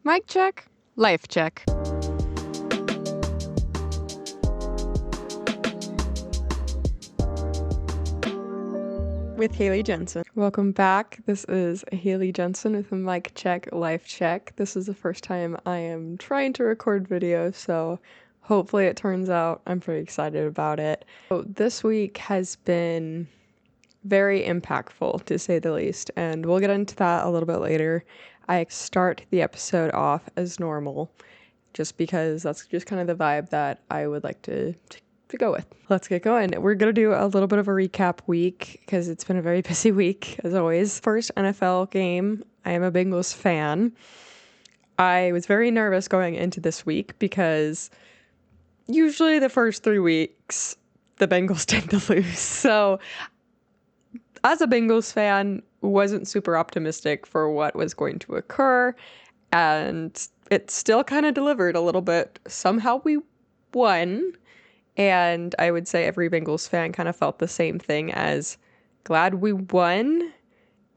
Mic check, life check. With Hailey Jensen. Welcome back. This is Hailey Jensen with a mic check, life check. This is the first time I am trying to record video, so hopefully it turns out. I'm pretty excited about it. So this week has been very impactful, to say the least, and we'll get into that a little bit later. I start the episode off as normal, just because that's just kind of the vibe that I would like to go with. Let's get going. We're going to do a little bit of a recap week, because it's been a very busy week, as always. First NFL game. I am a Bengals fan. I was very nervous going into this week, because usually the first 3 weeks, the Bengals tend to lose. So as a Bengals fan, wasn't super optimistic for what was going to occur, and it still kind of delivered a little bit. Somehow we won, and I would say every Bengals fan kind of felt the same thing, as glad we won.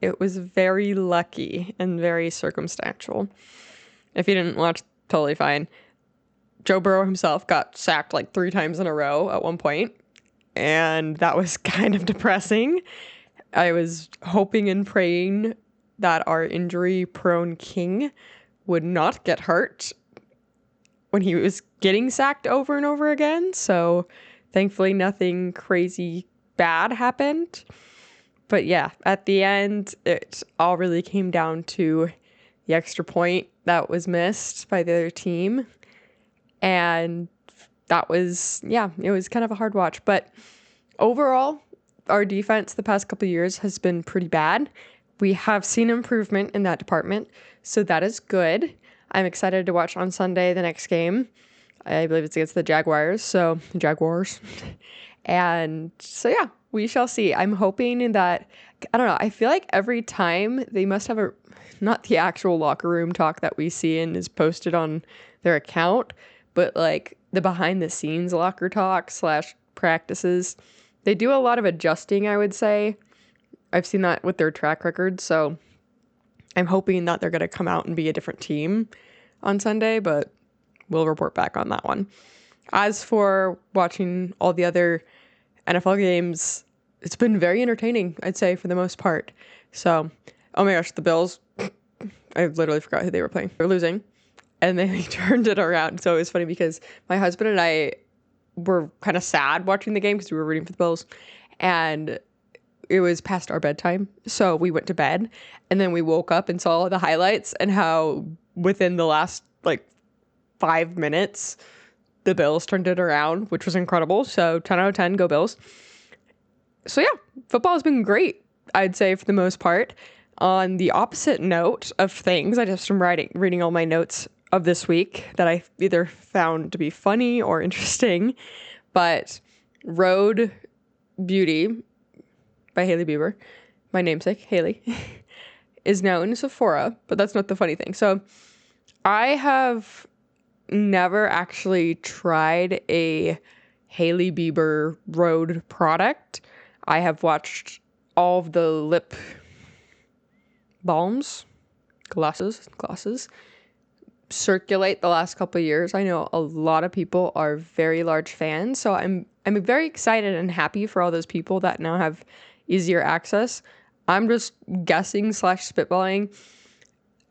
It was very lucky and very circumstantial. If you didn't watch, totally fine. Joe Burrow himself got sacked like 3 times in a row at one point, and that was kind of depressing. I was hoping and praying that our injury-prone king would not get hurt when he was getting sacked over and over again. So thankfully nothing crazy bad happened. But yeah, at the end, it all really came down to the extra point that was missed by the other team. And that was, it was kind of a hard watch. But overall, our defense the past couple of years has been pretty bad. We have seen improvement in that department, so that is good. I'm excited to watch on Sunday the next game. I believe it's against the Jaguars. And so yeah, we shall see. I'm hoping that, I don't know, I feel like every time they must have not the actual locker room talk that we see and is posted on their account, but like the behind the scenes locker talk / practices. They do a lot of adjusting, I would say. I've seen that with their track record, so I'm hoping that they're going to come out and be a different team on Sunday, but we'll report back on that one. As for watching all the other NFL games, it's been very entertaining, I'd say, for the most part. So, oh my gosh, the Bills, I literally forgot who they were playing. They're losing, and they turned it around. So it was funny because my husband and I were kind of sad watching the game because we were rooting for the Bills, and it was past our bedtime, so we went to bed, and then we woke up and saw the highlights and how within the last 5 minutes the Bills turned it around, which was incredible. So 10 out of 10, go Bills. So yeah, football has been great, I'd say, for the most part. On the opposite note of things, I just am reading all my notes of this week that I either found to be funny or interesting, but Rhode Beauty by Hailey Bieber, my namesake, Hailey, is now in Sephora, but that's not the funny thing. So I have never actually tried a Hailey Bieber Rhode product. I have watched all of the lip balms, glosses, circulate the last couple of years. I know a lot of people are very large fans, so I'm very excited and happy for all those people that now have easier access. I'm just guessing / spitballing.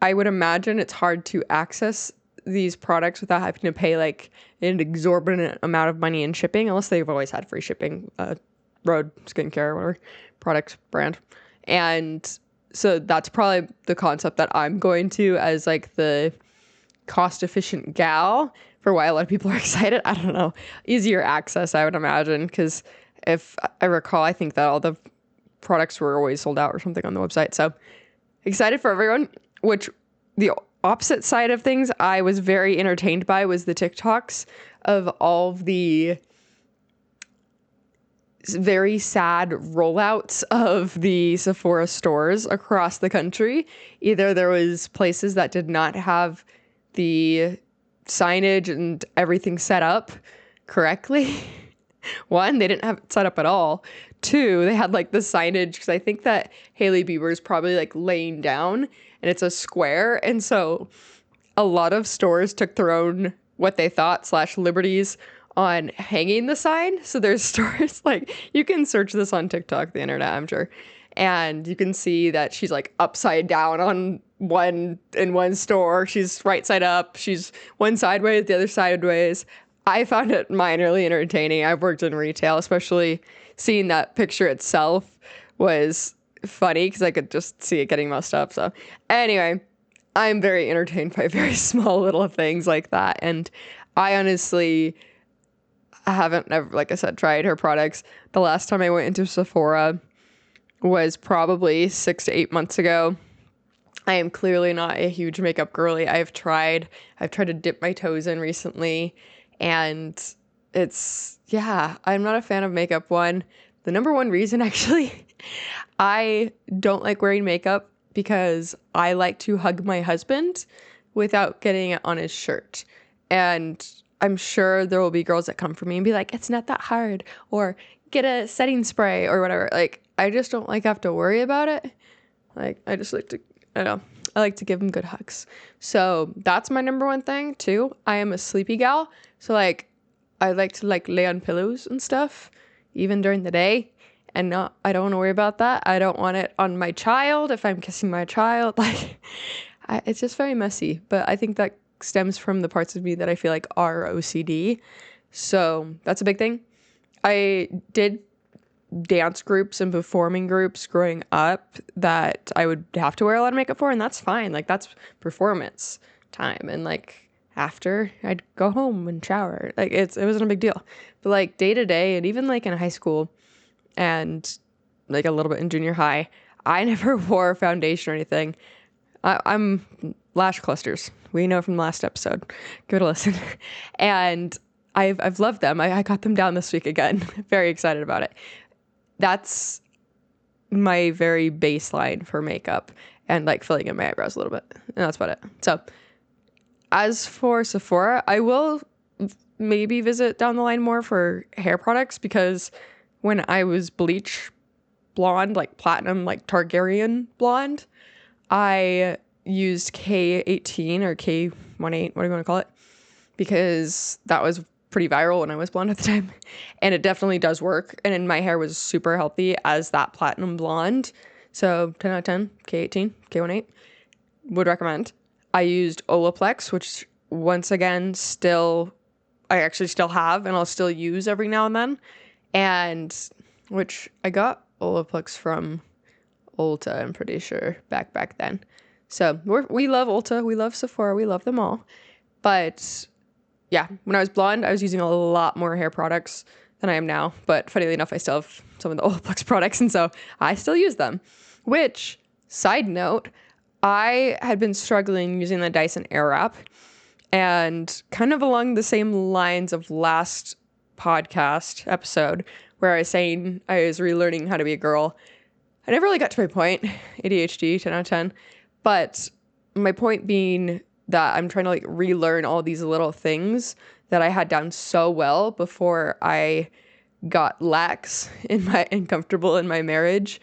I would imagine it's hard to access these products without having to pay an exorbitant amount of money in shipping, unless they've always had free shipping. Rhode skincare, whatever product brand. And so that's probably the concept that I'm going to as the cost-efficient gal for why a lot of people are excited. I don't know. Easier access, I would imagine, because if I recall, I think that all the products were always sold out or something on the website. So excited for everyone, which the opposite side of things I was very entertained by was the TikToks of all of the very sad rollouts of the Sephora stores across the country. Either there was places that did not have the signage and everything set up correctly. 1, they didn't have it set up at all. 2, they had the signage, because I think that Hailey Bieber is probably laying down and it's a square, and so a lot of stores took their own what they thought / liberties on hanging the sign. So there's stores like, you can search this on TikTok, the internet, I'm sure, and you can see that she's like upside down on one store. She's right side up. She's one sideways, the other sideways. I found it minorly entertaining. I've worked in retail, especially seeing that picture itself was funny because I could just see it getting messed up. So anyway, I'm very entertained by very small little things like that. And I honestly haven't ever, like I said, tried her products. The last time I went into Sephora was probably 6 to 8 months ago. I am clearly not a huge makeup girly. I've tried to dip my toes in recently, and I'm not a fan of makeup. The number one reason, actually, I don't like wearing makeup because I like to hug my husband without getting it on his shirt. And I'm sure there will be girls that come for me and be like, it's not that hard, or get a setting spray or whatever. Like, I just don't like have to worry about it. Like, I just like to, I don't know, I like to give him good hugs. So that's my number one thing too. I am a sleepy gal. So like, I like to like lay on pillows and stuff, even during the day. And I don't want to worry about that. I don't want it on my child if I'm kissing my child. Like, it's just very messy. But I think that stems from the parts of me that I feel like are OCD. So that's a big thing. I did dance groups and performing groups growing up that I would have to wear a lot of makeup for, and that's fine. Like, that's performance time. And like, after I'd go home and shower. Like, it wasn't a big deal. But like day to day, and even like in high school and like a little bit in junior high, I never wore foundation or anything. I'm lash clusters. We know from the last episode. Give it a listen. And I've loved them. I got them down this week again. Very excited about it. That's my very baseline for makeup, and like filling in my eyebrows a little bit. And that's about it. So as for Sephora, I will maybe visit down the line more for hair products, because when I was bleach blonde, like platinum, like Targaryen blonde, I used K18 or K18, what do you want to call it? Because that was pretty viral when I was blonde at the time. And it definitely does work. And my hair was super healthy as that platinum blonde. So 10 out of 10, K18, K18, would recommend. I used Olaplex, which once again, I actually still have and I'll still use every now and then. And which I got Olaplex from Ulta, I'm pretty sure, back then. So we love Ulta, we love Sephora, we love them all. But yeah, when I was blonde, I was using a lot more hair products than I am now. But funnily enough, I still have some of the Olaplex products, and so I still use them. Which, side note, I had been struggling using the Dyson Airwrap, and kind of along the same lines of last podcast episode, where I was saying I was relearning how to be a girl. I never really got to my point. ADHD, 10 out of 10. But my point being that I'm trying to like relearn all these little things that I had down so well before I got lax and comfortable in my marriage,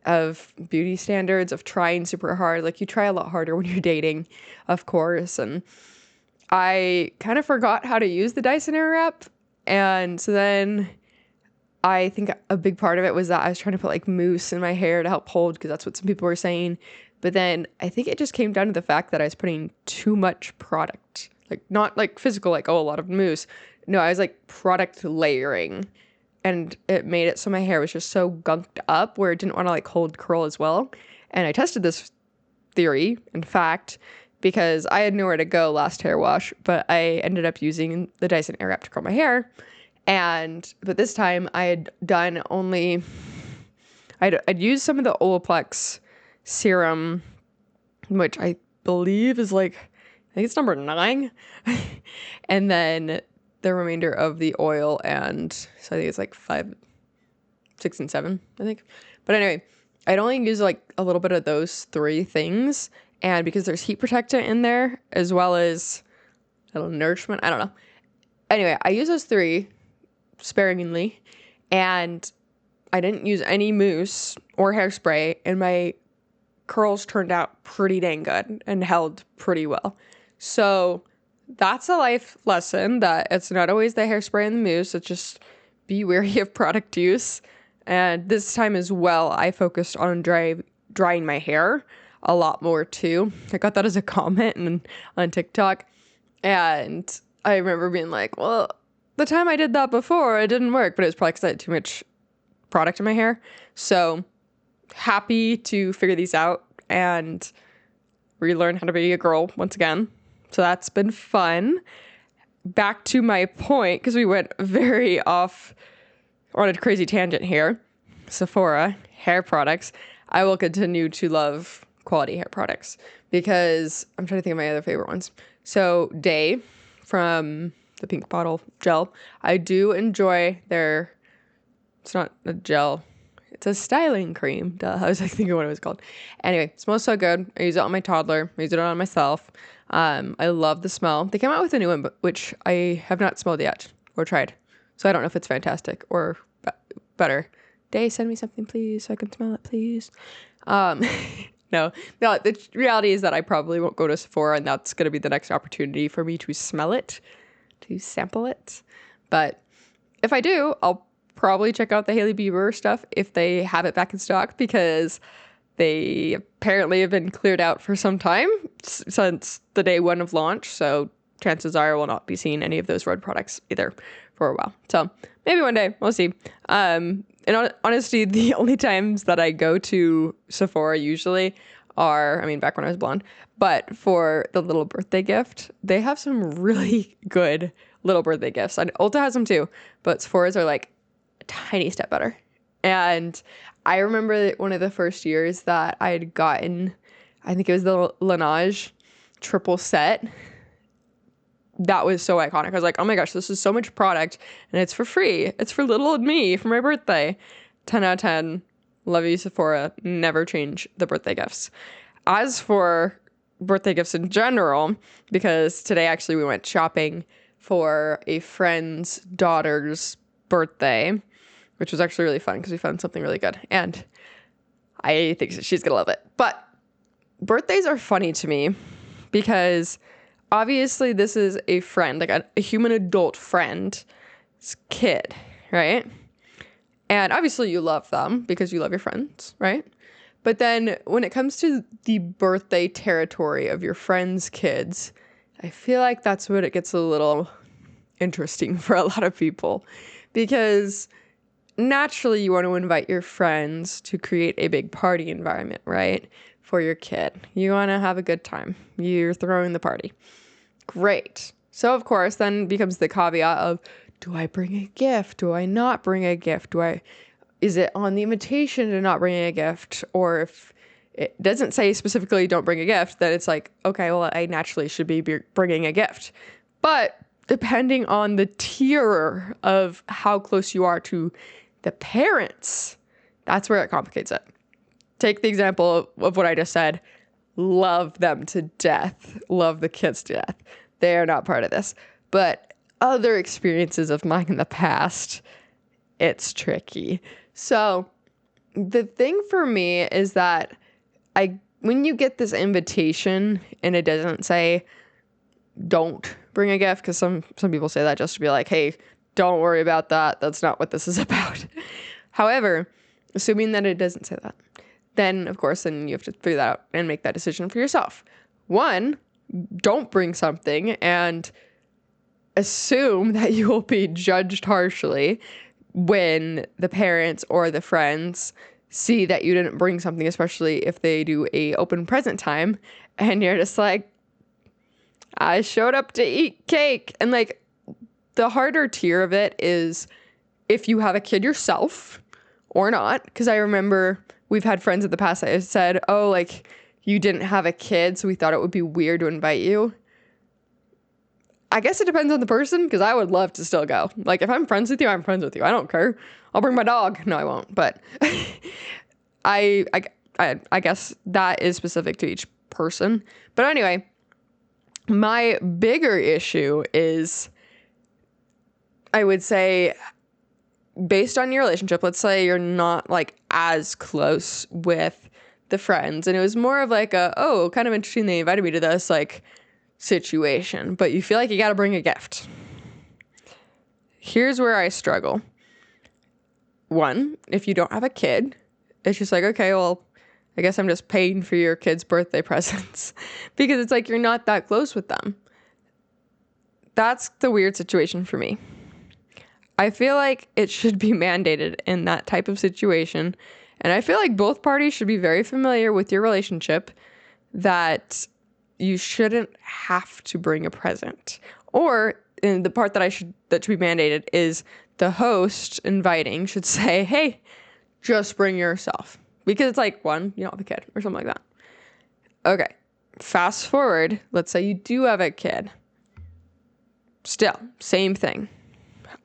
of beauty standards, of trying super hard. Like, you try a lot harder when you're dating, of course. And I kind of forgot how to use the Dyson Airwrap. And so then I think a big part of it was that I was trying to put like mousse in my hair to help hold, because that's what some people were saying. But then I think it just came down to the fact that I was putting too much product, like not like physical, like, oh, a lot of mousse. No, I was like product layering, and it made it so my hair was just so gunked up where it didn't want to like hold curl as well. And I tested this theory, in fact, because I had nowhere to go last hair wash, but I ended up using the Dyson Airwrap to curl my hair. But this time I had done I'd used some of the Olaplex serum, which I believe is like, I think it's number 9. And then the remainder of the oil, and so I think it's like 5, 6, and 7, I think. But anyway, I'd only use like a little bit of those 3 things. And because there's heat protectant in there, as well as a little nourishment, I don't know. Anyway, I use those 3 sparingly, and I didn't use any mousse or hairspray, and my curls turned out pretty dang good and held pretty well. So that's a life lesson that it's not always the hairspray and the mousse. It's just be wary of product use. And this time as well, I focused on drying my hair a lot more too. I got that as a comment on TikTok. And I remember being like, well, the time I did that before, it didn't work, but it was probably because I had too much product in my hair. So happy to figure these out and relearn how to be a girl once again. So that's been fun. Back to my point, because we went very off on a crazy tangent here. Sephora, hair products. I will continue to love quality hair products because I'm trying to think of my other favorite ones. So Day from the pink bottle gel. I do enjoy their, it's not a gel, it's a styling cream. Duh, I was like thinking what it was called. Anyway, it smells so good. I use it on my toddler. I use it on myself. I love the smell. They came out with a new one, which I have not smelled yet or tried. So I don't know if it's fantastic or better. Day, send me something, please, so I can smell it, please. No, the reality is that I probably won't go to Sephora, and that's going to be the next opportunity for me to smell it, to sample it. But if I do, I'll probably check out the Hailey Bieber stuff if they have it back in stock, because they apparently have been cleared out for some time since the day one of launch. So chances are I will not be seeing any of those Rhode products either for a while. So maybe one day, we'll see. And honestly, the only times that I go to Sephora usually are, I mean, back when I was blonde, but for the little birthday gift, they have some really good little birthday gifts. And Ulta has them too, but Sephora's are like a tiny step better. And I remember one of the first years that I had gotten, I think it was the Laneige triple set. That was so iconic. I was like, oh my gosh, this is so much product and it's for free. It's for little old me for my birthday. 10 out of 10. Love you, Sephora. Never change the birthday gifts. As for birthday gifts in general, because today actually we went shopping for a friend's daughter's birthday, which was actually really fun because we found something really good. And I think she's going to love it. But birthdays are funny to me because obviously this is a friend, like a human adult friend's kid, right? And obviously you love them because you love your friends, right? But then when it comes to the birthday territory of your friends' kids, I feel like that's when it gets a little interesting for a lot of people, because naturally you want to invite your friends to create a big party environment, right? For your kid. You want to have a good time. You're throwing the party. Great. So of course then becomes the caveat of, do I bring a gift? Do I not bring a gift? Is it on the invitation to not bring a gift? Or if it doesn't say specifically don't bring a gift, then it's like, okay, well, I naturally should be bringing a gift. But depending on the tier of how close you are to the parents, that's where it complicates it. Take the example of what I just said. Love them to death. Love the kids to death. They are not part of this. But other experiences of mine in the past, it's tricky. So the thing for me is that when you get this invitation and it doesn't say don't bring a gift, because some people say that just to be like, hey, don't worry about that. That's not what this is about. However, assuming that it doesn't say that, then of course, then you have to figure that out and make that decision for yourself. One, don't bring something and assume that you will be judged harshly when the parents or the friends see that you didn't bring something, especially if they do a open present time and you're just like, I showed up to eat cake. And like the harder tier of it is if you have a kid yourself or not, because I remember we've had friends in the past that have said, oh, like you didn't have a kid, so we thought it would be weird to invite you. I guess it depends on the person, because I would love to still go. Like, if I'm friends with you, I'm friends with you. I don't care. I'll bring my dog. No, I won't. But I guess that is specific to each person. But anyway, my bigger issue is, I would say, based on your relationship, let's say you're not like as close with the friends, and it was more of like oh, kind of interesting they invited me to this, like situation, but you feel like you got to bring a gift. Here's where I struggle. One, if you don't have a kid, it's just like, okay, well, I guess I'm just paying for your kid's birthday presents because it's like you're not that close with them. That's the weird situation for me. I feel like it should be mandated in that type of situation. And I feel like both parties should be very familiar with your relationship, that you shouldn't have to bring a present. Or in the part that should be mandated is the host inviting should say, hey, just bring yourself. Because it's like, one, you don't have a kid or something like that. Okay, fast forward. Let's say you do have a kid. Still, same thing.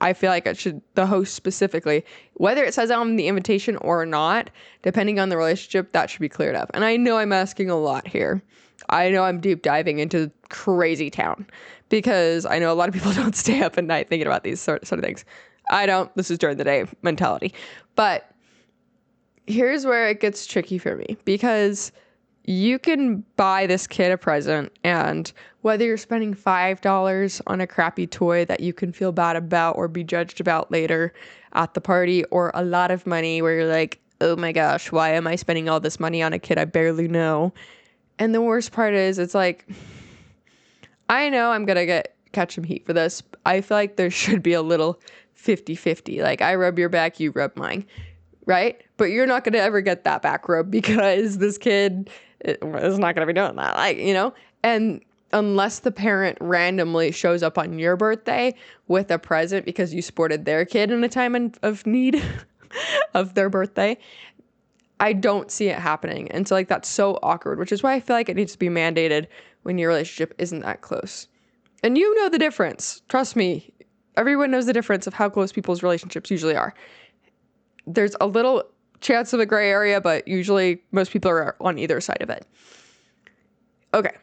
I feel like the host specifically, whether it says on the invitation or not, depending on the relationship, that should be cleared up. And I know I'm asking a lot here. I know I'm deep diving into crazy town because I know a lot of people don't stay up at night thinking about these sort of things. I don't. This is during the day mentality. But here's where it gets tricky for me, because you can buy this kid a present, and whether you're spending $5 on a crappy toy that you can feel bad about or be judged about later at the party, or a lot of money where you're like, oh my gosh, why am I spending all this money on a kid I barely know? And the worst part is, it's like, I know I'm going to catch some heat for this. I feel like there should be a little 50-50. Like, I rub your back, you rub mine. Right? But you're not going to ever get that back rub because this kid is not going to be doing that. Like, you know? And unless the parent randomly shows up on your birthday with a present because you supported their kid in a time of need of their birthday, I don't see it happening. And so, like, that's so awkward, which is why I feel like it needs to be mandated when your relationship isn't that close. And you know the difference. Trust me. Everyone knows the difference of how close people's relationships usually are. There's a little chance of a gray area, but usually most people are on either side of it. Okay.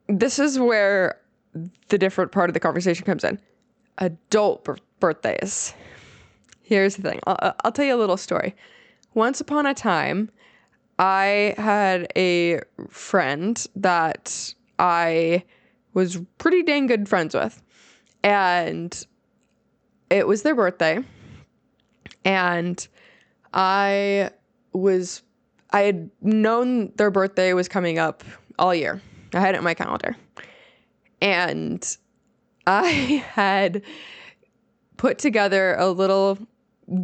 This is where the different part of the conversation comes in. Adult birthdays. Here's the thing. I'll tell you a little story. Once upon a time, I had a friend that I was pretty dang good friends with. And it was their birthday. And I had known their birthday was coming up all year. I had it in my calendar. And I had put together a little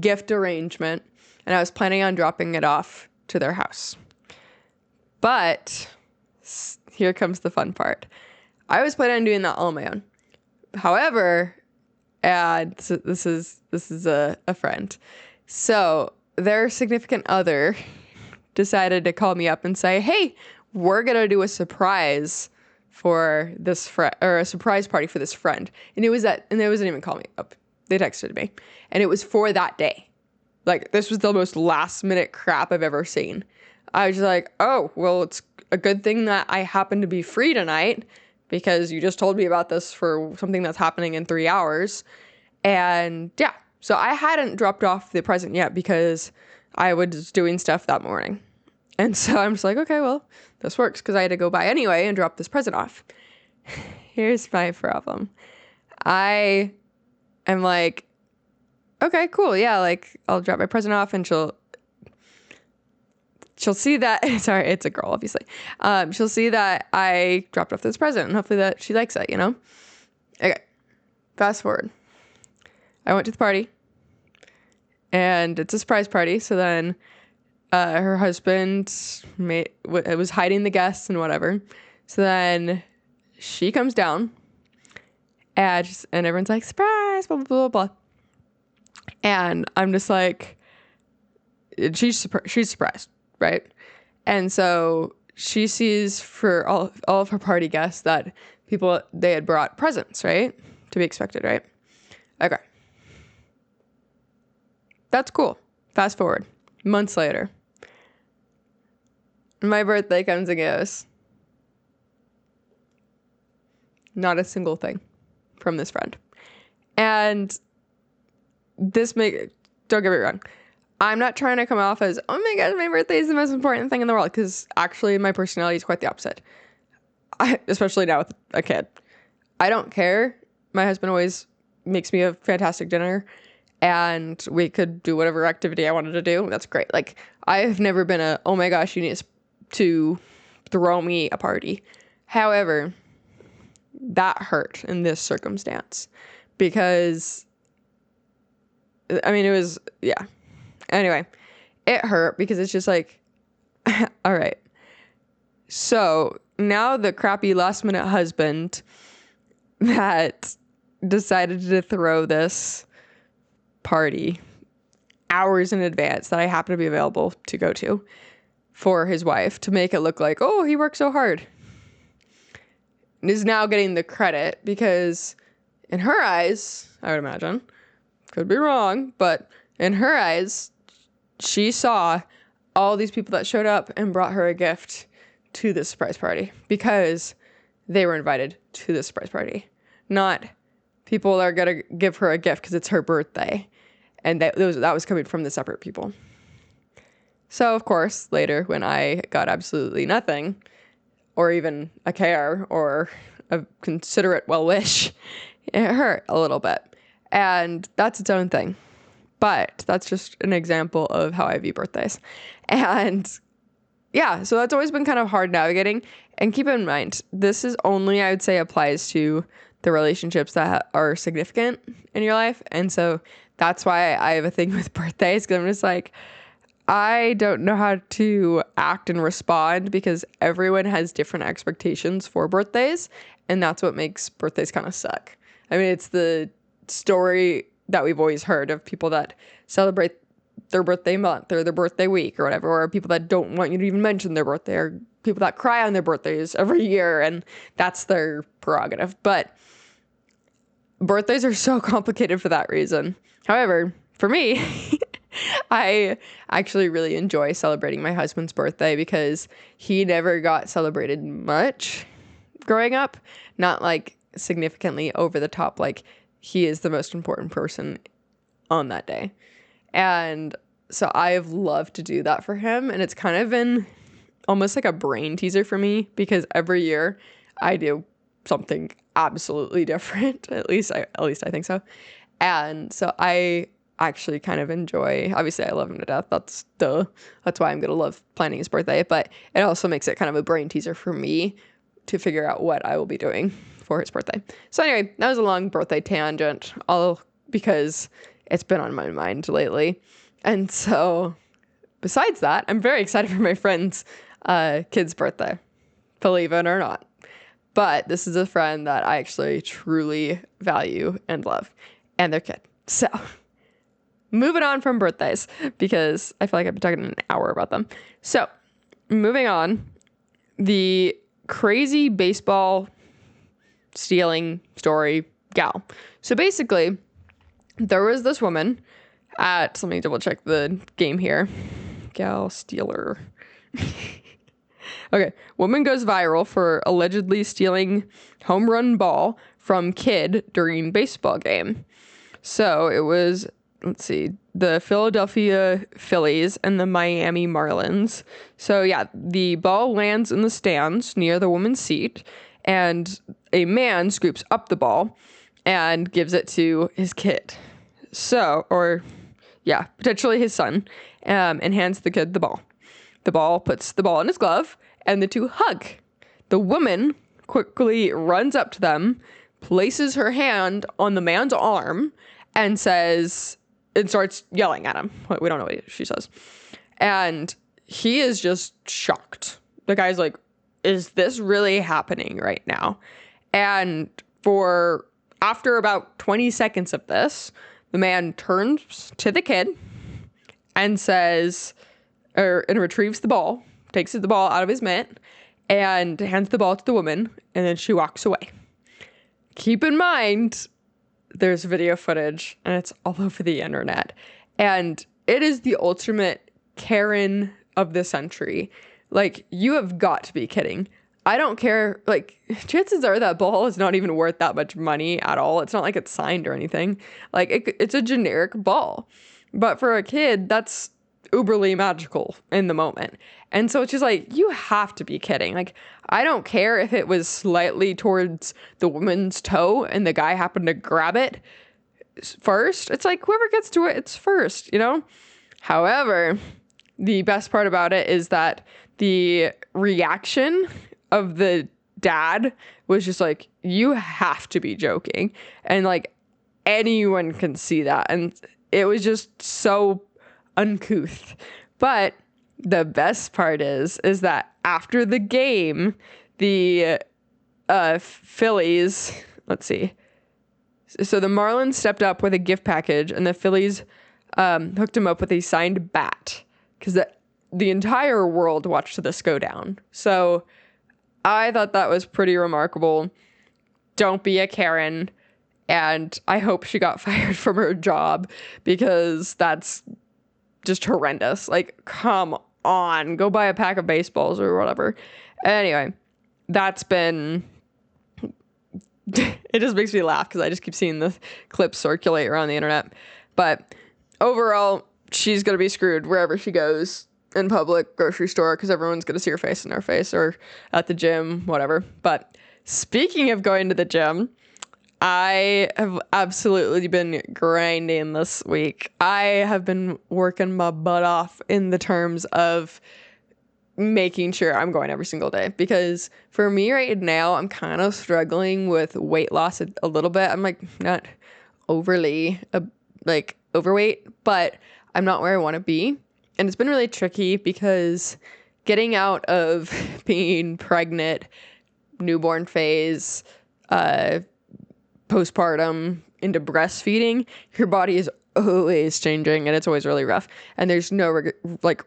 gift arrangement, and I was planning on dropping it off to their house. But here comes the fun part. I was planning on doing that all on my own. However, and this is a friend. So their significant other decided to call me up and say, hey, we're going to do a surprise for this or a surprise party for this friend. And it wasn't even call me up. They texted me, and it was for that day. Like, this was the most last minute crap I've ever seen. I was just like, oh, well, it's a good thing that I happen to be free tonight, because you just told me about this for something that's happening in 3 hours. And yeah, so I hadn't dropped off the present yet because I was doing stuff that morning. And so I'm just like, okay, well, this works, because I had to go by anyway and drop this present off. Here's my problem. I am like, okay, cool. Yeah, like, I'll drop my present off and she'll see that, sorry, it's a girl, obviously. She'll see that I dropped off this present, and hopefully that she likes it, you know? Okay, fast forward. I went to the party, and it's a surprise party, so then her husband was hiding the guests and whatever. So then she comes down, and everyone's like, surprise, blah, blah, blah, blah. And I'm just like, she's surprised, right? And so she sees for all of her party guests that they had brought presents, right? To be expected, right? Okay. That's cool. Fast forward. Months later. My birthday comes and goes. Not a single thing from this friend. And don't get me wrong, I'm not trying to come off as, oh my god, my birthday is the most important thing in the world, because actually my personality is quite the opposite. especially now with a kid, I don't care. My husband always makes me a fantastic dinner, and we could do whatever activity I wanted to do. That's great. Like, I've never been oh my gosh, you need to throw me a party. However, that hurt in this circumstance because, I mean, it was, yeah. Anyway, it hurt because it's just like, all right. So now the crappy last minute husband that decided to throw this party hours in advance that I happen to be available to go to for his wife to make it look like, oh, he worked so hard, is now getting the credit because in her eyes, I would imagine, could be wrong, but in her eyes, she saw all these people that showed up and brought her a gift to this surprise party because they were invited to this surprise party, not people are going to give her a gift because it's her birthday. And that was coming from the separate people. So, of course, later when I got absolutely nothing, or even a care or a considerate well wish, it hurt a little bit. And that's its own thing. But that's just an example of how I view birthdays. And yeah, so that's always been kind of hard navigating. And keep in mind, this is only, I would say, applies to the relationships that are significant in your life. And so that's why I have a thing with birthdays, because I'm just like, I don't know how to act and respond because everyone has different expectations for birthdays. And that's what makes birthdays kind of suck. I mean, it's the story that we've always heard of people that celebrate their birthday month or their birthday week or whatever, or people that don't want you to even mention their birthday, or people that cry on their birthdays every year, and that's their prerogative. But birthdays are so complicated for that reason. However, for me, I actually really enjoy celebrating my husband's birthday because he never got celebrated much growing up. Not like significantly over the top, like he is the most important person on that day. And so I've loved to do that for him. And it's kind of been almost like a brain teaser for me because every year I do something absolutely different. At least I think so. And so I actually kind of enjoy, obviously I love him to death. That's why I'm going to love planning his birthday. But it also makes it kind of a brain teaser for me to figure out what I will be doing for his birthday. So anyway, that was a long birthday tangent, all because it's been on my mind lately. And so besides that, I'm very excited for my friend's kid's birthday, believe it or not. But this is a friend that I actually truly value and love, and their kid. So moving on from birthdays, because I feel like I've been talking an hour about them. So moving on, the crazy baseball stealing story gal. So basically, there was this woman let me double check the game here. Gal stealer. Okay, woman goes viral for allegedly stealing home run ball from kid during baseball game. So it was, let's see, the Philadelphia Phillies and the Miami Marlins. So yeah, the ball lands in the stands near the woman's seat, and a man scoops up the ball and gives it to his kid. So, or yeah, potentially his son, and hands the kid the ball. The ball puts the ball in his glove, and the two hug. The woman quickly runs up to them, places her hand on the man's arm, and starts yelling at him. We don't know what she says. And he is just shocked. The guy's like, is this really happening right now? And after about 20 seconds of this, the man turns to the kid and retrieves the ball, takes the ball out of his mitt, and hands the ball to the woman, and then she walks away. Keep in mind, there's video footage, and it's all over the internet, and it is the ultimate Karen of the century. Like, you have got to be kidding. I don't care. Like, chances are that ball is not even worth that much money at all. It's not like it's signed or anything. Like, it's a generic ball. But for a kid, that's uberly magical in the moment. And so it's just like, you have to be kidding. Like, I don't care if it was slightly towards the woman's toe and the guy happened to grab it first. It's like, whoever gets to it, it's first, you know? However, the best part about it is that the reaction of the dad was just like, you have to be joking. And like, anyone can see that. And it was just so uncouth. But the best part is that after the game, the Phillies, let's see. So the Marlins stepped up with a gift package and the Phillies hooked him up with a signed bat because the entire world watched this go down. So I thought that was pretty remarkable. Don't be a Karen. And I hope she got fired from her job because that's just horrendous. Like, come on, go buy a pack of baseballs or whatever. Anyway, that's been... It just makes me laugh because I just keep seeing the clips circulate around the internet. But overall, she's going to be screwed wherever she goes in public, grocery store, because everyone's going to see her face in her face, or at the gym, whatever. But speaking of going to the gym, I have absolutely been grinding this week. I have been working my butt off in the terms of making sure I'm going every single day, because for me right now, I'm kind of struggling with weight loss a little bit. I'm like not overly like overweight, but I'm not where I want to be. And it's been really tricky because getting out of being pregnant, newborn phase, postpartum into breastfeeding, your body is always changing and it's always really rough. And there's no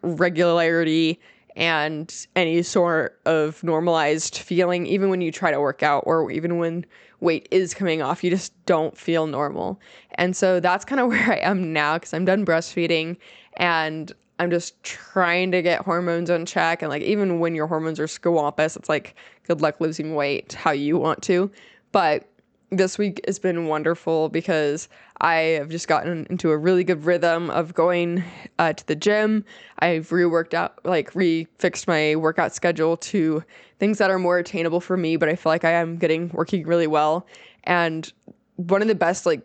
regularity and any sort of normalized feeling, even when you try to work out or even when weight is coming off, you just don't feel normal. And so that's kind of where I am now, because I'm done breastfeeding and I'm just trying to get hormones in check. And like, even when your hormones are squampus, it's like, good luck losing weight how you want to. But this week has been wonderful because I have just gotten into a really good rhythm of going to the gym. I've refixed my workout schedule to things that are more attainable for me, but I feel like I am working really well. And one of the best, I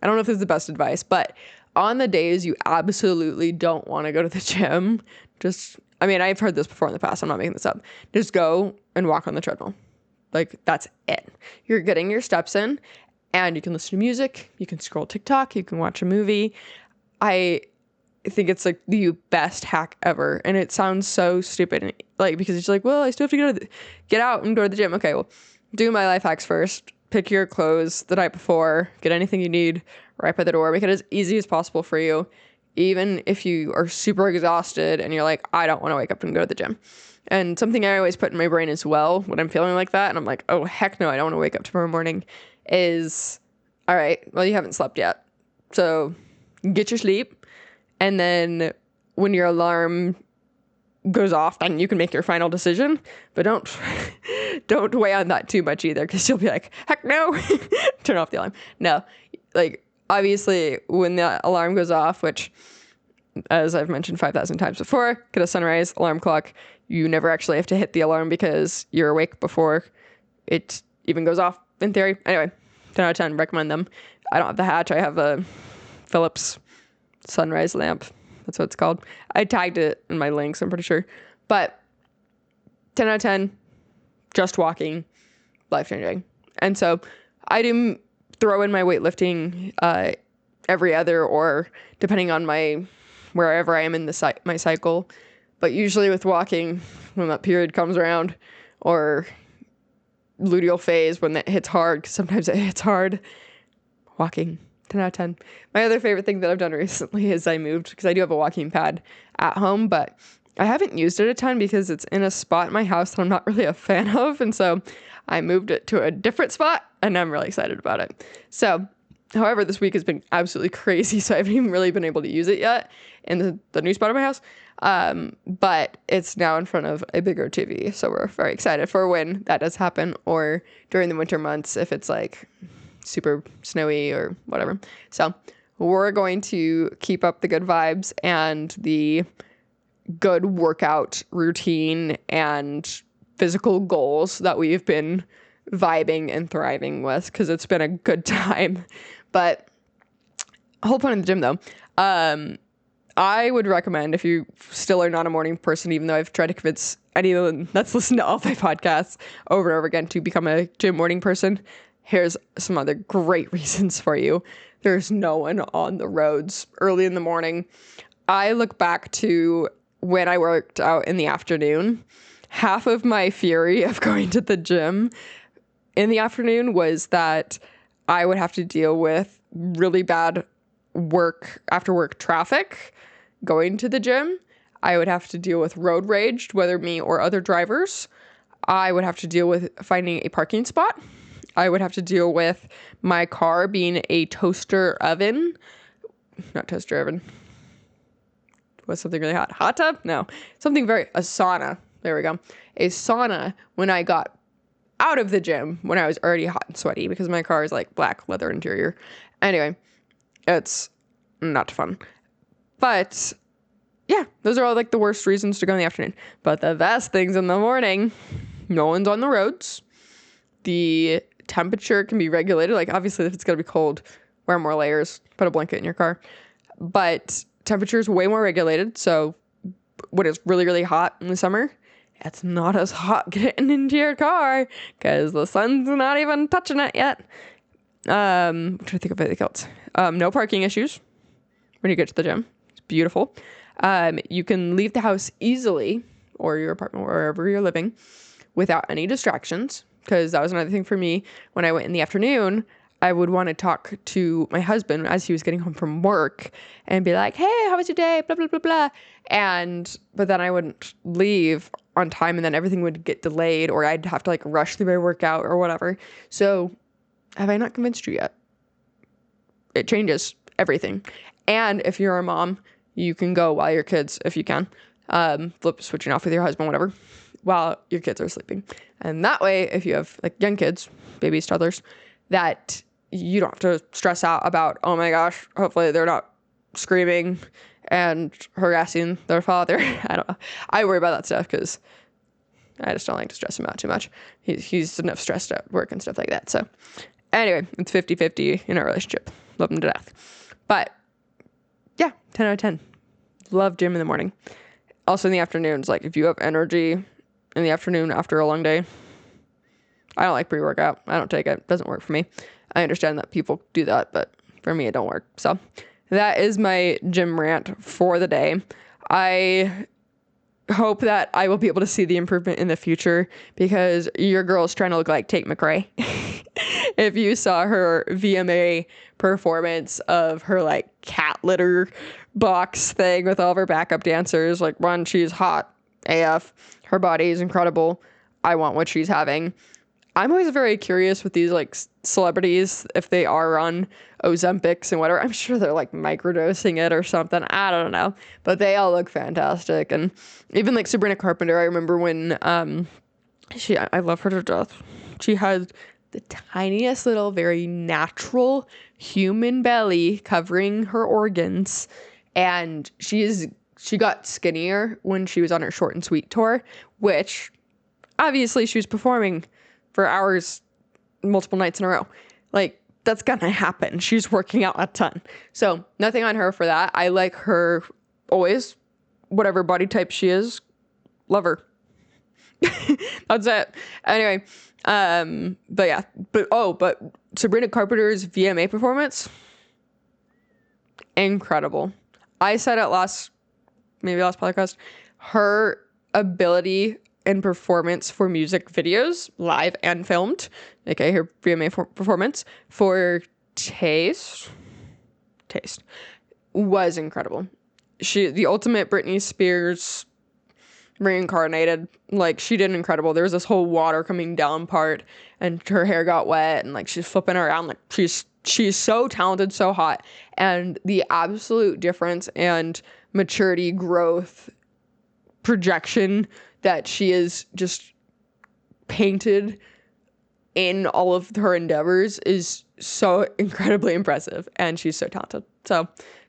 don't know if this is the best advice, but on the days you absolutely don't want to go to the gym, I've heard this before in the past, I'm not making this up, just go and walk on the treadmill. Like, that's it. You're getting your steps in, and you can listen to music, you can scroll TikTok, you can watch a movie. I think it's like the best hack ever, and it sounds so stupid, because it's like, well, I still have to get out and go to the gym. Okay, well, do my life hacks first. Pick your clothes the night before. Get anything you need right by the door. Make it as easy as possible for you, even if you are super exhausted and you're like, I don't want to wake up and go to the gym. And something I always put in my brain as well when I'm feeling like that, and I'm like, oh, heck no, I don't want to wake up tomorrow morning, is, all right, well, you haven't slept yet. So get your sleep. And then when your alarm goes off, then you can make your final decision. But don't weigh on that too much either, because you'll be like, heck no, turn off the alarm. No, obviously, when the alarm goes off, which, as I've mentioned 5,000 times before, get a sunrise alarm clock. You never actually have to hit the alarm because you're awake before it even goes off, in theory. Anyway, 10 out of 10, recommend them. I don't have the Hatch. I have a Philips sunrise lamp. That's what it's called. I tagged it in my links, I'm pretty sure. But 10 out of 10, just walking, life-changing. And so I do throw in my weightlifting every other, or depending on wherever I am in my cycle. But usually with walking, when that period comes around, or luteal phase, when that hits hard, because sometimes it hits hard, walking, 10 out of 10. My other favorite thing that I've done recently is I moved, because I do have a walking pad at home, but I haven't used it a ton because it's in a spot in my house that I'm not really a fan of. And so I moved it to a different spot, and I'm really excited about it. So, however, this week has been absolutely crazy, so I haven't even really been able to use it yet in the new spot of my house. But it's now in front of a bigger TV, so we're very excited for when that does happen, or during the winter months if it's like super snowy or whatever. So we're going to keep up the good vibes and the good workout routine and physical goals that we've been vibing and thriving with, because it's been a good time. But whole point of the gym though, I would recommend, if you still are not a morning person, even though I've tried to convince anyone that's listened to all my podcasts over and over again to become a gym morning person, here's some other great reasons for you. There's no one on the roads early in the morning. I look back to when I worked out in the afternoon. Half of my fury of going to the gym in the afternoon was that I would have to deal with really bad after work traffic going to the gym. I would have to deal with road rage, whether me or other drivers. I would have to deal with finding a parking spot. I would have to deal with my car being a toaster oven. Not toaster oven. Was something really hot? Hot tub? No. A sauna. There we go. A sauna when I got out of the gym, when I was already hot and sweaty, because my car is like black leather interior. Anyway, it's not fun. But yeah, those are all like the worst reasons to go in the afternoon. But the best things in the morning, no one's on the roads. The temperature can be regulated. Like obviously if it's going to be cold, wear more layers, put a blanket in your car. But temperature is way more regulated. So when it's really, really hot in the summer, it's not as hot getting into your car because the sun's not even touching it yet. I'm trying to think of anything else. No parking issues when you get to the gym. It's beautiful. You can leave the house easily, or your apartment, wherever you're living, without any distractions. Because that was another thing for me. When I went in the afternoon, I would want to talk to my husband as he was getting home from work and be like, hey, how was your day? Blah, blah, blah, blah. But then I wouldn't leave on time and then everything would get delayed, or I'd have to like rush through my workout or whatever. So have I not convinced you yet? It changes everything. And if you're a mom, you can go while your kids, if you can, switching off with your husband, whatever, while your kids are sleeping. And that way, if you have like young kids, babies, toddlers, that you don't have to stress out about, oh my gosh, hopefully they're not screaming and harassing their father. I don't know. I worry about that stuff because I just don't like to stress him out too much. He's enough stressed at work and stuff like that. So anyway, it's 50-50 in our relationship. Love him to death. But yeah, 10 out of 10. Love gym in the morning. Also in the afternoons, like if you have energy in the afternoon after a long day, I don't like pre-workout. I don't take it. It doesn't work for me. I understand that people do that, but for me, it don't work. So that is my gym rant for the day. I hope that I will be able to see the improvement in the future because your girl's trying to look like Tate McRae. If you saw her VMA performance of her like cat litter box thing with all of her backup dancers, like one, she's hot AF. Her body is incredible. I want what she's having. I'm always very curious with these like celebrities, if they are on Ozempics and whatever. I'm sure they're like microdosing it or something. I don't know, but they all look fantastic. And even like Sabrina Carpenter, I remember when I love her to death. She had the tiniest little, very natural human belly covering her organs, and she got skinnier when she was on her Short and Sweet tour, which obviously she was performing for hours, multiple nights in a row. Like, that's gonna happen. She's working out a ton. So nothing on her for that. I like her always, whatever body type she is, love her. That's it. Anyway, but Sabrina Carpenter's VMA performance, incredible. I said it last podcast, her ability and performance for music videos, live and filmed, aka her VMA performance for Taste, was incredible. She, the ultimate Britney Spears reincarnated. Like, she did incredible. There was this whole water coming down part and her hair got wet and like she's flipping around. Like, she's so talented, so hot, and the absolute difference and maturity, growth, projection that she is just painted in all of her endeavors is so incredibly impressive, and she's so talented. So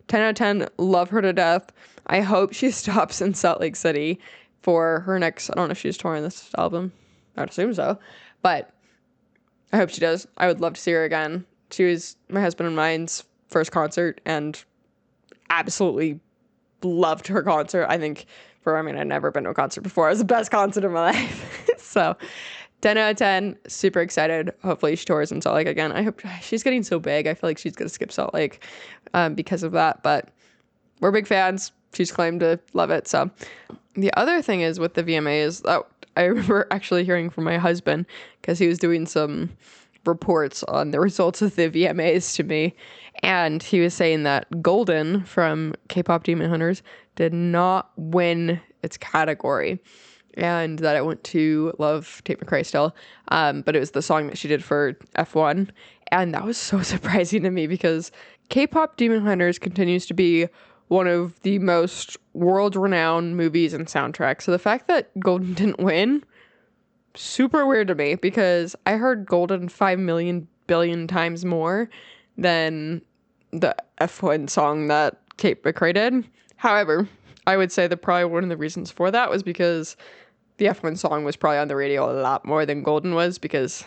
10 out of 10, love her to death. I hope she stops in Salt Lake City for her next, I don't know if she's touring this album. I'd assume so. But I hope she does. I would love to see her again. She was my husband and mine's first concert, and absolutely loved her concert. I think I'd never been to a concert before. It was the best concert of my life. So 10 out of 10, super excited. Hopefully she tours in Salt Lake again. I hope she's getting so big. I feel like she's going to skip Salt Lake because of that. But we're big fans. She's claimed to love it. So the other thing is with the VMAs, I remember actually hearing from my husband because he was doing some reports on the results of the VMAs to me. And he was saying that Golden from K-pop Demon Hunters did not win its category, and that it went to Love Tate McRae still. But it was the song that she did for F1. And that was so surprising to me because K-pop Demon Hunters continues to be one of the most world-renowned movies and soundtracks. So the fact that Golden didn't win, super weird to me, because I heard Golden 5 million billion times more than the F1 song that Tate McRae did. However, I would say that probably one of the reasons for that was because the F1 song was probably on the radio a lot more than Golden was, because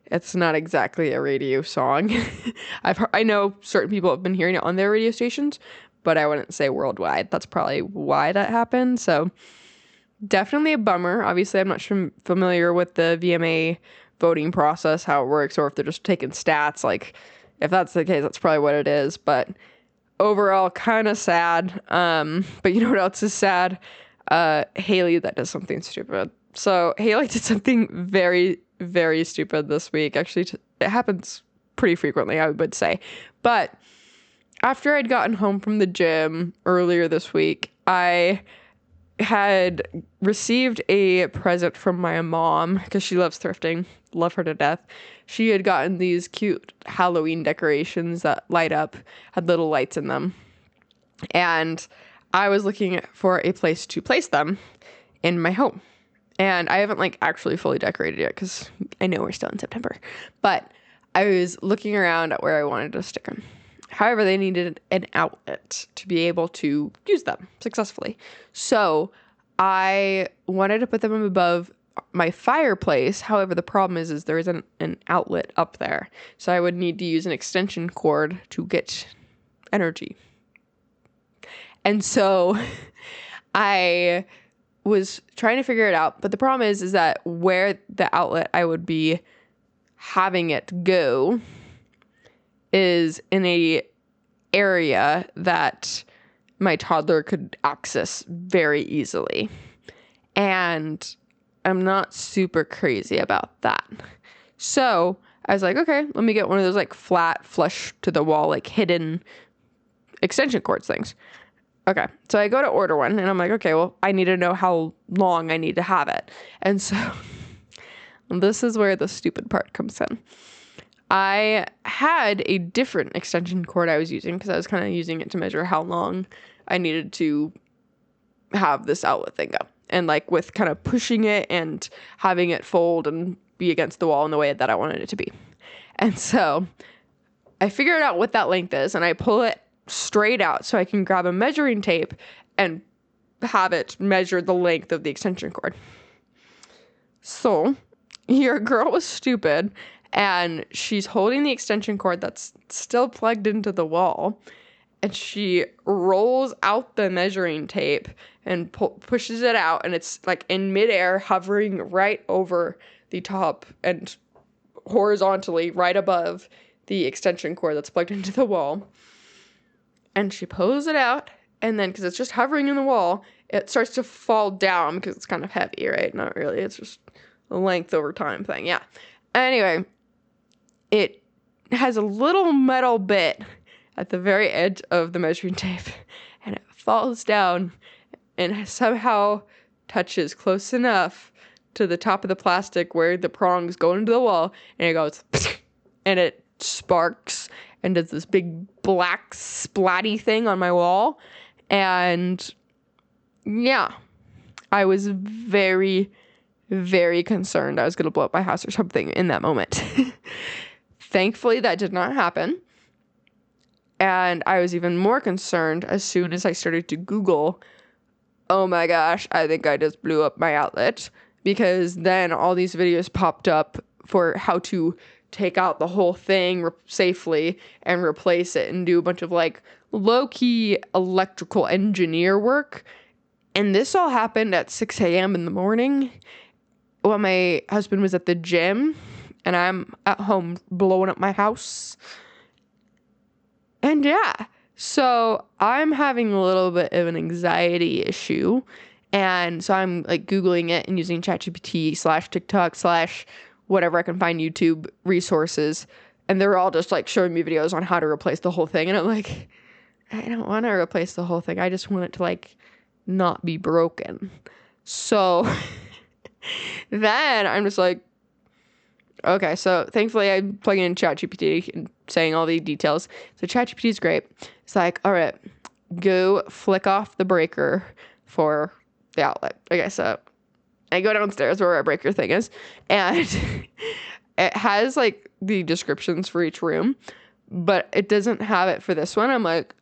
it's not exactly a radio song. I know certain people have been hearing it on their radio stations, but I wouldn't say worldwide. That's probably why that happened. So definitely a bummer. Obviously, I'm not familiar with the VMA voting process, how it works, or if they're just taking stats. Like, if that's the case, that's probably what it is. But overall, kind of sad. But you know what else is sad? Hailey that does something stupid. So Hailey did something very, very stupid this week. Actually, it happens pretty frequently, I would say. But after I'd gotten home from the gym earlier this week, I had received a present from my mom because she loves thrifting. Love her to death. She had gotten these cute Halloween decorations that light up, had little lights in them. And I was looking for a place to place them in my home. And I haven't actually fully decorated yet because I know we're still in September. But I was looking around at where I wanted to stick them. However, they needed an outlet to be able to use them successfully. So I wanted to put them above my fireplace. However, the problem is there isn't an outlet up there. So I would need to use an extension cord to get energy. And so I was trying to figure it out. But the problem is that where the outlet I would be having it go is in a area that my toddler could access very easily. And I'm not super crazy about that. So I was like, okay, let me get one of those flat, flush to the wall, hidden extension cords things. Okay, so I go to order one, and I'm like, okay, well, I need to know how long I need to have it. And so this is where the stupid part comes in. I had a different extension cord I was using because I was kind of using it to measure how long I needed to have this outlet thing go. And with kind of pushing it and having it fold and be against the wall in the way that I wanted it to be. And so I figured out what that length is, and I pull it straight out so I can grab a measuring tape and have it measure the length of the extension cord. So your girl was stupid, and she's holding the extension cord that's still plugged into the wall, and she rolls out the measuring tape and pushes it out, and it's in midair, hovering right over the top and horizontally right above the extension cord that's plugged into the wall. And she pulls it out, and then, because it's just hovering in the wall, it starts to fall down because it's kind of heavy, right? Not really. It's just a length over time thing. Yeah. Anyway, it has a little metal bit at the very edge of the measuring tape, and it falls down and somehow touches close enough to the top of the plastic where the prongs go into the wall, and it goes, and it sparks and does this big black splatty thing on my wall. And yeah, I was very, very concerned I was going to blow up my house or something in that moment. Thankfully, that did not happen. And I was even more concerned as soon as I started to Google, oh my gosh, I think I just blew up my outlet, because then all these videos popped up for how to take out the whole thing safely and replace it and do a bunch of like low-key electrical engineer work. And this all happened at 6 a.m. in the morning while my husband was at the gym and I'm at home blowing up my house. And yeah, so I'm having a little bit of an anxiety issue. And so I'm like Googling it and using ChatGPT / TikTok / whatever I can find YouTube resources. And they're all just like showing me videos on how to replace the whole thing. And I'm like, I don't want to replace the whole thing. I just want it to like not be broken. So then I'm just like, okay, so thankfully I'm plugging in ChatGPT and saying all the details. So ChatGPT is great. It's like, all right, go flick off the breaker for the outlet. Okay, so I go downstairs where our breaker thing is, and it has like the descriptions for each room, but it doesn't have it for this one. I'm like,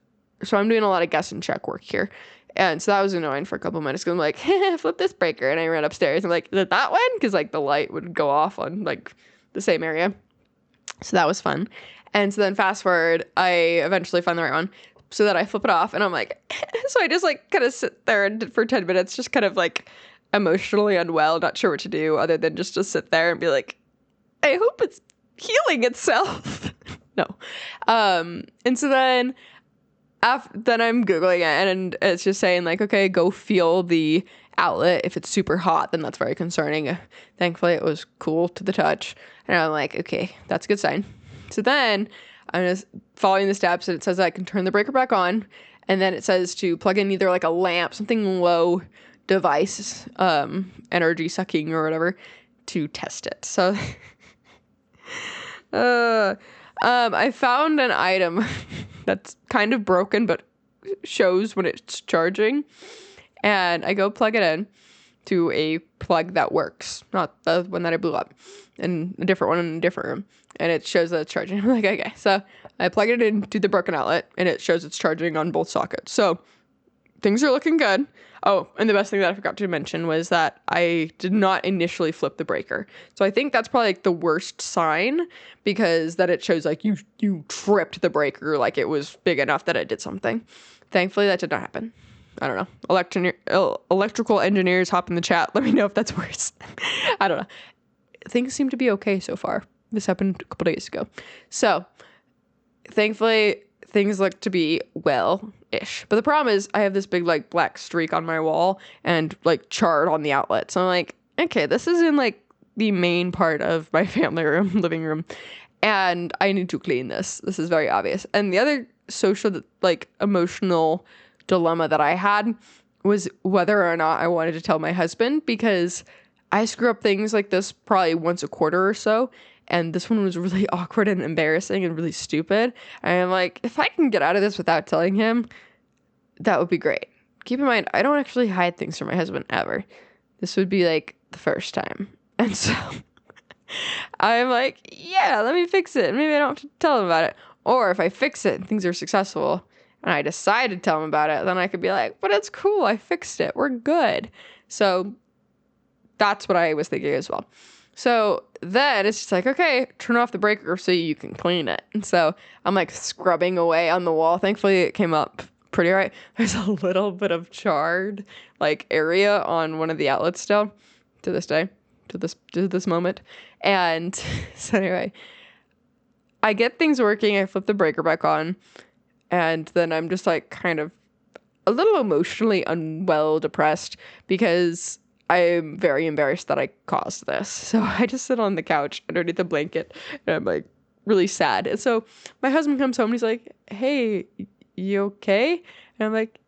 so I'm doing a lot of guess and check work here. And so that was annoying for a couple minutes because I'm like, flip this breaker. And I ran upstairs. I'm like, is it that one? Because like the light would go off on like the same area. So that was fun. And so then fast forward, I eventually find the right one so that I flip it off. And I'm like, so I just like kind of sit there and for 10 minutes, just kind of like emotionally unwell, not sure what to do other than just to sit there and be like, I hope it's healing itself. No. And so then then I'm Googling it and it's just saying like, okay, go feel the outlet. If it's super hot, then that's very concerning. Thankfully, it was cool to the touch. And I'm like, okay, that's a good sign. So then I'm just following the steps and it says I can turn the breaker back on. And then it says to plug in either like a lamp, something low device, energy sucking or whatever, to test it. So I found an item that's kind of broken but shows when it's charging, and I go plug it in to a plug that works, not the one that I blew up, and a different one in a different room, and it shows that it's charging. I'm like, okay, so I plug it into the broken outlet and it shows it's charging on both sockets, so things are looking good. Oh, and the best thing that I forgot to mention was that I did not initially flip the breaker. So I think that's probably like the worst sign, because that it shows like you tripped the breaker, like it was big enough that it did something. Thankfully, that did not happen. I don't know. Electrical engineers, hop in the chat. Let me know if that's worse. I don't know. Things seem to be okay so far. This happened a couple days ago. So thankfully, things look to be well-ish. But the problem is I have this big like black streak on my wall and like charred on the outlet. So I'm like, okay, this is in like the main part of my family room, living room, and I need to clean this. This is very obvious. And the other social, like emotional dilemma that I had was whether or not I wanted to tell my husband, because I screw up things like this probably once a quarter or so. And this one was really awkward and embarrassing and really stupid. And I'm like, if I can get out of this without telling him, that would be great. Keep in mind, I don't actually hide things from my husband ever. This would be like the first time. And so I'm like, yeah, let me fix it. Maybe I don't have to tell him about it. Or if I fix it and things are successful and I decide to tell him about it, then I could be like, but it's cool. I fixed it. We're good. So that's what I was thinking as well. So then it's just like, okay, turn off the breaker so you can clean it. And so I'm like scrubbing away on the wall. Thankfully, it came up pretty right. There's a little bit of charred like area on one of the outlets still to this day, to this moment. And so anyway, I get things working. I flip the breaker back on, and then I'm just like kind of a little emotionally unwell, depressed, because I'm very embarrassed that I caused this. So I just sit on the couch underneath the blanket and I'm like really sad. And so my husband comes home and he's like, hey, you okay? And I'm like,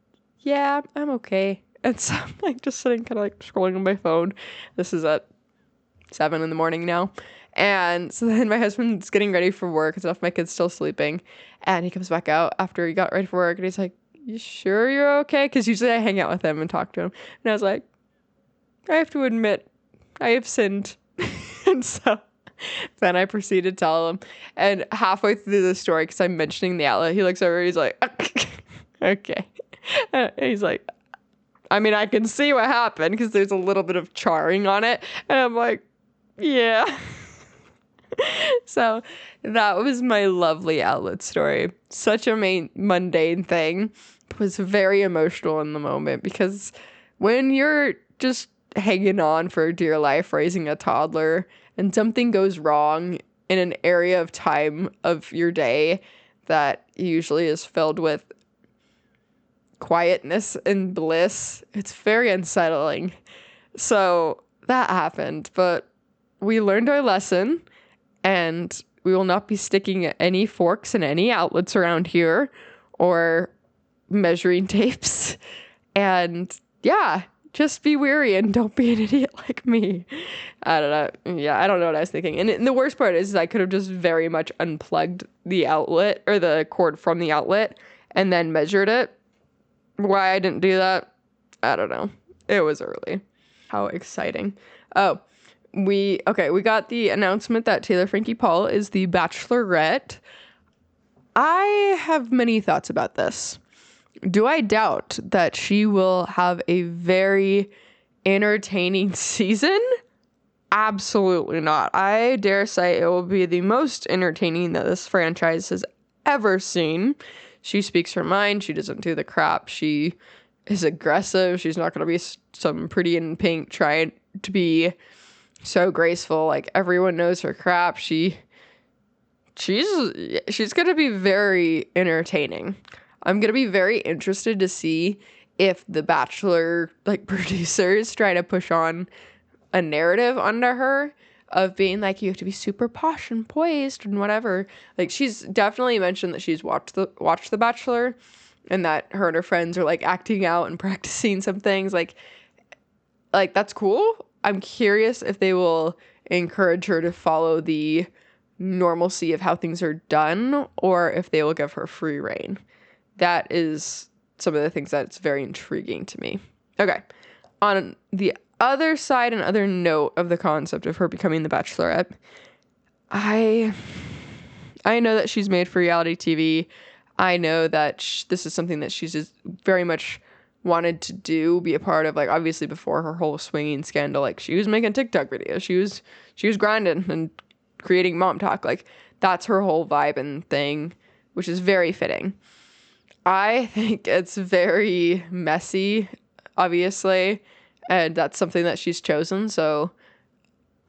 yeah, I'm okay. And so I'm like just sitting kind of like scrolling on my phone. This is at 7 a.m. now. And so then my husband's getting ready for work and stuff. My kid's still sleeping. And he comes back out after he got ready for work and he's like, you sure you're okay? Because usually I hang out with him and talk to him. And I was like, I have to admit, I have sinned. And so Then I proceed to tell him. And halfway through the story, because I'm mentioning the outlet, he looks over, he's like, okay. And he's like, I mean, I can see what happened because there's a little bit of charring on it. And I'm like, yeah. So that was my lovely outlet story. Such a mundane thing. It was very emotional in the moment because when you're just hanging on for dear life raising a toddler and something goes wrong in an area of time of your day that usually is filled with quietness and bliss, it's very unsettling. So that happened, but we learned our lesson, and we will not be sticking any forks in any outlets around here or measuring tapes. And yeah, just be wary and don't be an idiot like me. I don't know. Yeah, I don't know what I was thinking. And the worst part is I could have just very much unplugged the outlet or the cord from the outlet and then measured it. Why I didn't do that, I don't know. It was early. How exciting. Oh, we got the announcement that Frankie Paul is the bachelorette. I have many thoughts about this. Do I doubt that she will have a very entertaining season? Absolutely not. I dare say it will be the most entertaining that this franchise has ever seen. She speaks her mind. She doesn't do the crap. She is aggressive. She's not going to be some pretty in pink trying to be so graceful. Like, everyone knows her crap. She's going to be very entertaining. I'm going to be very interested to see if the Bachelor, like, producers try to push on a narrative onto her of being like, you have to be super posh and poised and whatever. Like, she's definitely mentioned that she's watched the Bachelor and that her and her friends are, like, acting out and practicing some things. Like that's cool. I'm curious if they will encourage her to follow the normalcy of how things are done or if they will give her free reign. That is some of the things that's very intriguing to me. Okay. On the other side and other note of the concept of her becoming the Bachelorette, I know that she's made for reality TV. I know that this is something that she's just very much wanted to do, be a part of. Like, obviously before her whole swinging scandal, like, she was making TikTok videos. She was grinding and creating mom talk. Like, that's her whole vibe and thing, which is very fitting. I think it's very messy, obviously, and that's something that she's chosen, so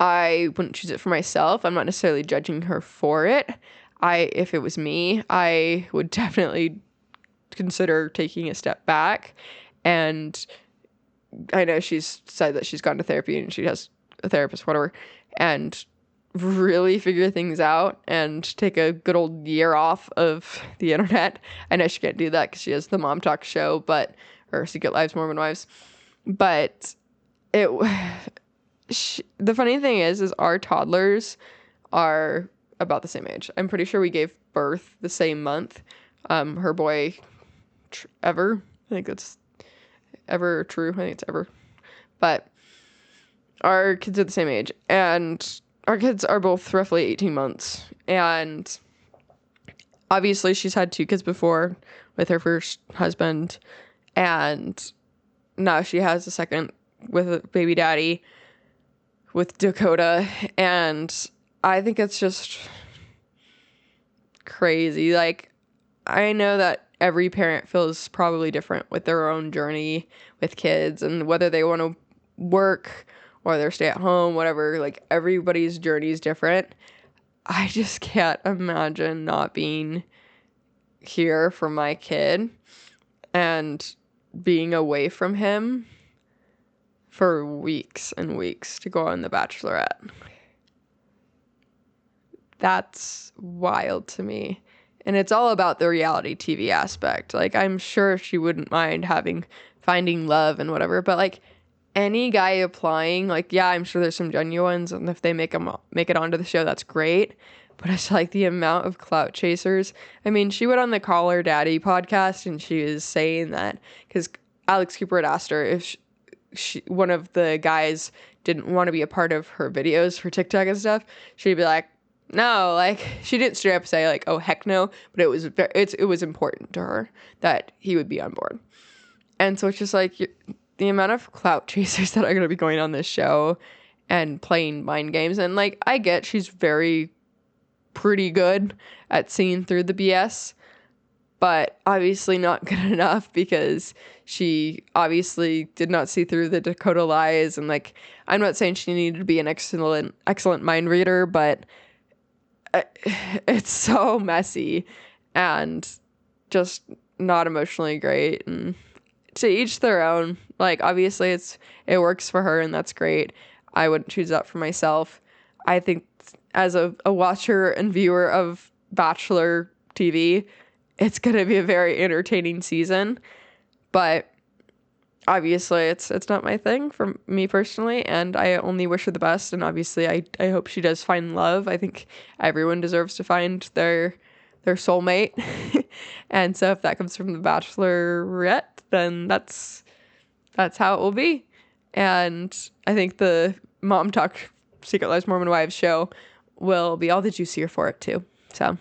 I wouldn't choose it for myself. I'm not necessarily judging her for it. If it was me, I would definitely consider taking a step back, and I know she's said that she's gone to therapy and she has a therapist, whatever, and really figure things out and take a good old year off of the internet. I know she can't do that because she has the Mom Talk show, or Secret Lives, Mormon Wives. But the funny thing is our toddlers are about the same age. I'm pretty sure we gave birth the same month. Her boy, Ever, I think that's Ever True. I think it's Ever. But our kids are the same age, and our kids are both roughly 18 months, and obviously she's had 2 kids before with her first husband, and now she has a second with a baby daddy with Dakota, and I think it's just crazy. Like, I know that every parent feels probably different with their own journey with kids and whether they want to work or they're stay at home, whatever. Like, everybody's journey is different. I just can't imagine not being here for my kid and being away from him for weeks and weeks to go on The Bachelorette. That's wild to me. And it's all about the reality TV aspect. Like, I'm sure she wouldn't mind finding love and whatever, but like, any guy applying, like, yeah, I'm sure there's some genuine ones, and if they make it onto the show, that's great. But it's like the amount of clout chasers. I mean, she went on the Call Her Daddy podcast, and she was saying that because Alex Cooper had asked her if one of the guys didn't want to be a part of her videos for TikTok and stuff, she'd be like, no, like, she didn't straight up say like, oh heck no, but it was important to her that he would be on board. And so it's just like the amount of clout chasers that are going to be going on this show and playing mind games. And like, I get she's pretty good at seeing through the BS, but obviously not good enough, because she obviously did not see through the Dakota lies. And like, I'm not saying she needed to be an excellent mind reader, but it's so messy and just not emotionally great. And to each their own. Like, obviously it works for her, and that's great. I wouldn't choose that for myself. I think as a watcher and viewer of Bachelor TV, it's going to be a very entertaining season, but obviously it's not my thing for me personally, and I only wish her the best. And obviously I hope she does find love. I think everyone deserves to find their soulmate. And so if that comes from the Bachelorette, then that's how it will be. And I think the Mom Talk Secret Lives Mormon Wives show will be all the juicier for it too. So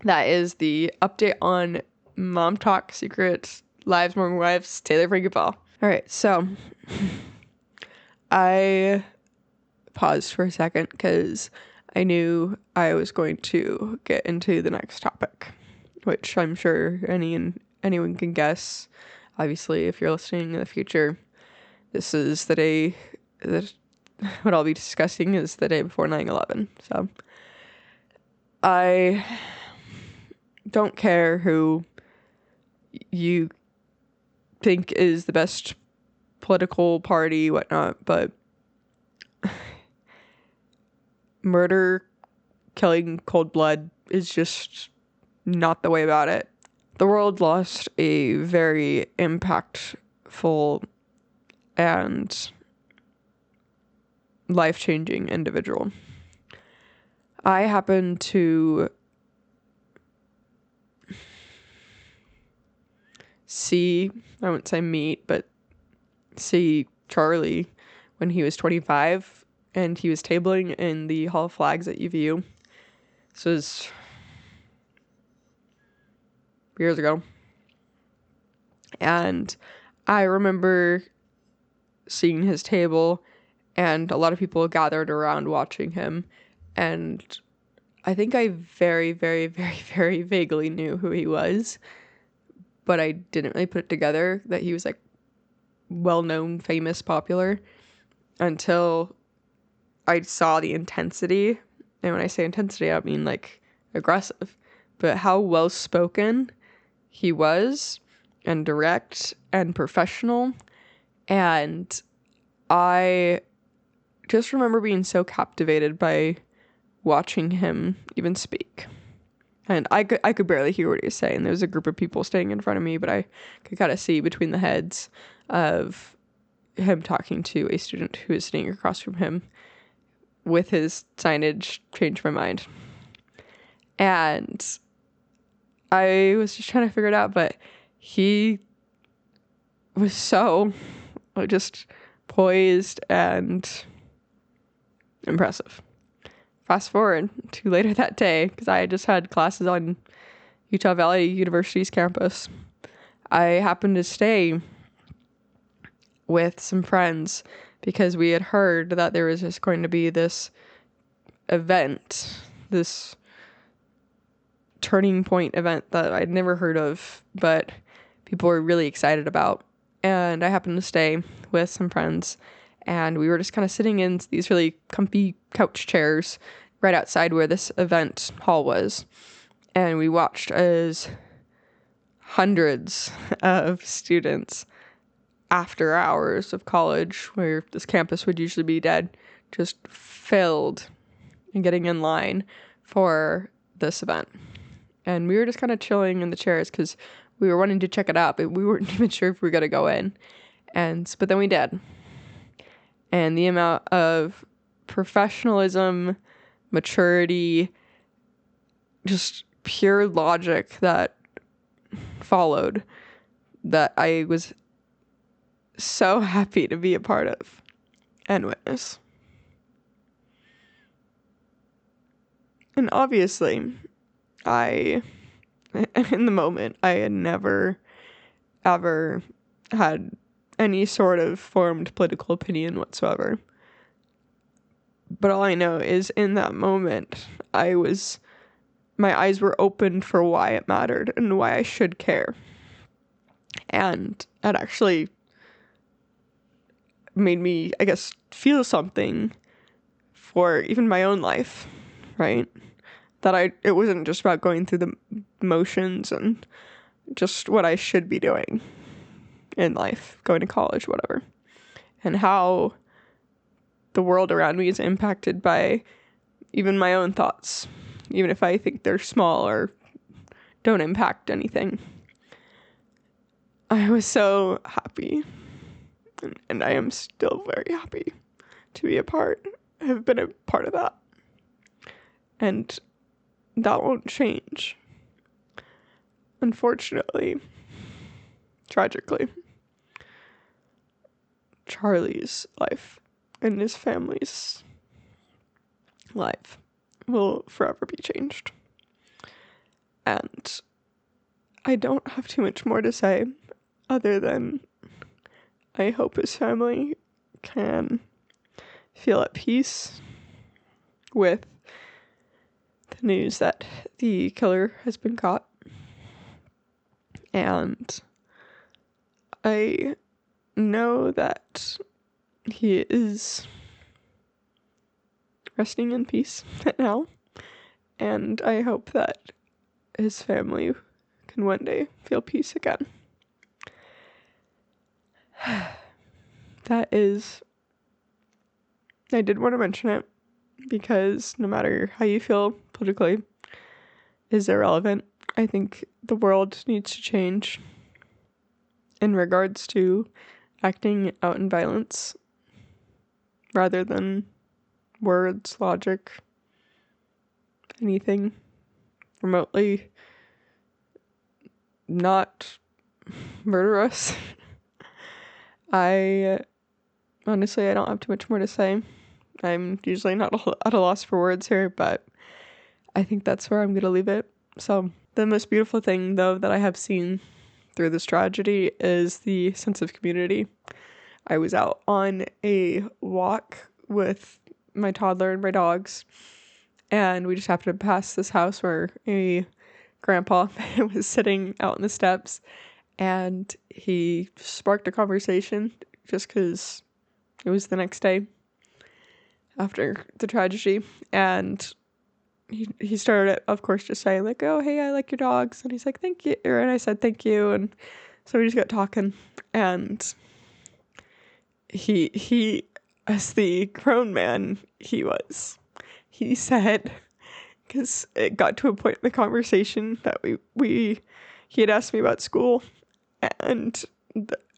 that is the update on Mom Talk Secret Lives Mormon Wives, Taylor Frankie Paul. All right, so I paused for a second because I knew I was going to get into the next topic, which I'm sure anyone can guess. Obviously, if you're listening in the future, this is the day that what I'll be discussing is the day before 9/11. So I don't care who you think is the best political party, whatnot, but murder, killing, cold blood is just not the way about it. The world lost a very impactful and life-changing individual. I happen to I wouldn't say meet, but see Charlie when he was 25, and he was tabling in the Hall of Flags at UVU. This was years ago. And I remember seeing his table, and a lot of people gathered around watching him. And I think I very, very, very, very vaguely knew who he was, but I didn't really put it together that he was like well-known, famous, popular, until I saw the intensity. And when I say intensity, I don't mean like aggressive, but how well-spoken he was, and direct and professional. And I just remember being so captivated by watching him even speak. And I could barely hear what he was saying. There was a group of people standing in front of me, but I could kind of see between the heads of him talking to a student who was sitting across from him with his signage changed my mind. And I was just trying to figure it out, but he was so just poised and impressive. Fast forward to later that day, because I just had classes on Utah Valley University's campus. I happened to stay with some friends because we had heard that there was just going to be this event, this turning point event that I'd never heard of, but people were really excited about. And I happened to stay with some friends, and we were just kind of sitting in these really comfy couch chairs right outside where this event hall was. And we watched as hundreds of students, after hours of college, where this campus would usually be dead, just filled and getting in line for this event. And we were just kind of chilling in the chairs because we were wanting to check it out, but we weren't even sure if we were going to go in. But then we did. And the amount of professionalism, maturity, just pure logic that followed, that I was so happy to be a part of and witness. And obviously, in the moment, I had never, ever had any sort of formed political opinion whatsoever. But all I know is in that moment, my eyes were opened for why it mattered and why I should care. And it actually made me, I guess, feel something for even my own life, right? That it wasn't just about going through the motions and just what I should be doing in life, going to college, whatever, and how the world around me is impacted by even my own thoughts, even if I think they're small or don't impact anything. I was so happy, and I am still very happy to be have been a part of that. And that won't change. Unfortunately, tragically, Charlie's life and his family's life will forever be changed. And I don't have too much more to say other than I hope his family can feel at peace with the news that the killer has been caught. And I know that he is resting in peace now. And I hope that his family can one day feel peace again. I did want to mention it because no matter how you feel politically is irrelevant. I think the world needs to change in regards to acting out in violence rather than words, logic, anything remotely not murderous. Honestly, I don't have too much more to say. I'm usually not at a loss for words here, but I think that's where I'm going to leave it. So the most beautiful thing, though, that I have seen through this tragedy is the sense of community. I was out on a walk with my toddler and my dogs, and we just happened to pass this house where a grandpa was sitting out on the steps, and he sparked a conversation just because it was the next day after the tragedy, and he started, of course, just saying like, "Oh, hey, I like your dogs," and he's like, "Thank you," and I said, "Thank you," and so we just got talking, and he, as the grown man he said, because it got to a point in the conversation that he had asked me about school and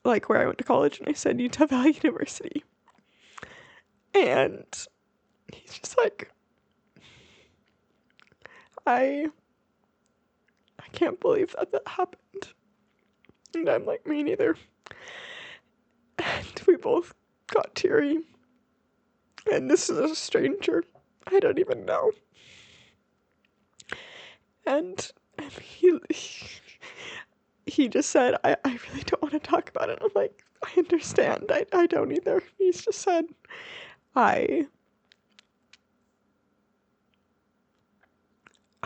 like where I went to college, and I said Utah Valley University, and he's just like, I can't believe that happened. And I'm like, me neither. And we both got teary. And this is a stranger I don't even know. And he just said, I really don't want to talk about it. I'm like, I understand. I don't either. He's just said, I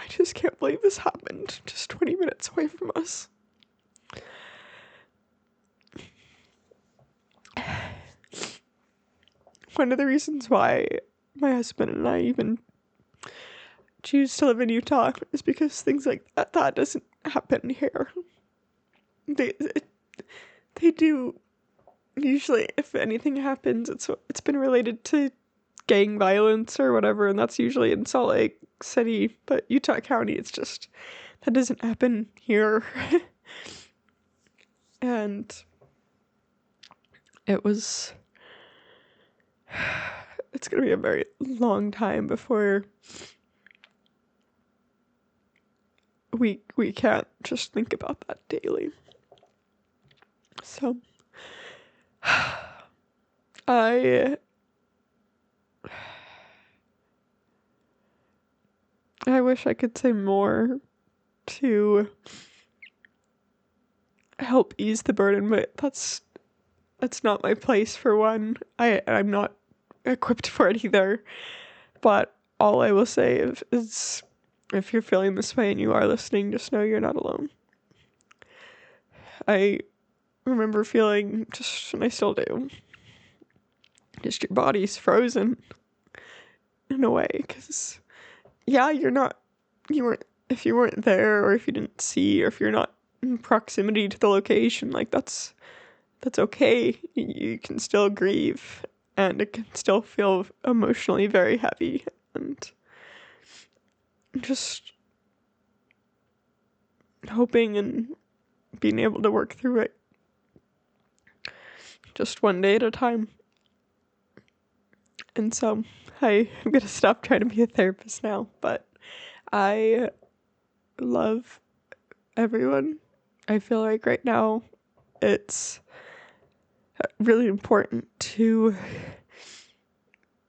just can't believe this happened just 20 minutes away from us. One of the reasons why my husband and I even choose to live in Utah is because things like that doesn't happen here. They do usually, if anything happens, it's been related to gang violence or whatever, and that's usually in Salt Lake City, but Utah County, it's just, that doesn't happen here. And it's gonna be a very long time before we can't just think about that daily. So I wish I could say more to help ease the burden, but that's not my place for one. I'm not equipped for it either. But all I will say is if you're feeling this way and you are listening, just know you're not alone. I remember feeling and I still do, just your body's frozen in a way, because yeah, if you weren't there, or if you didn't see, or if you're not in proximity to the location, like that's okay. You can still grieve, and it can still feel emotionally very heavy, and just hoping and being able to work through it just one day at a time. And so I'm gonna stop trying to be a therapist now, but I love everyone. I feel like right now it's really important to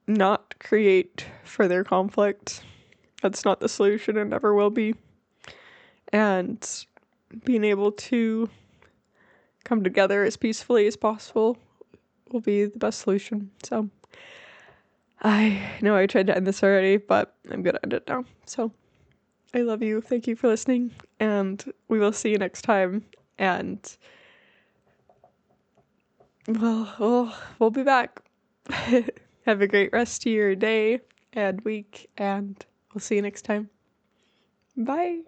not create further conflict. That's not the solution and never will be. And being able to come together as peacefully as possible will be the best solution. So I know I tried to end this already, but I'm gonna end it now. So I love you. Thank you for listening, and we will see you next time. And we'll be back. Have a great rest of your day and week, and we'll see you next time. Bye.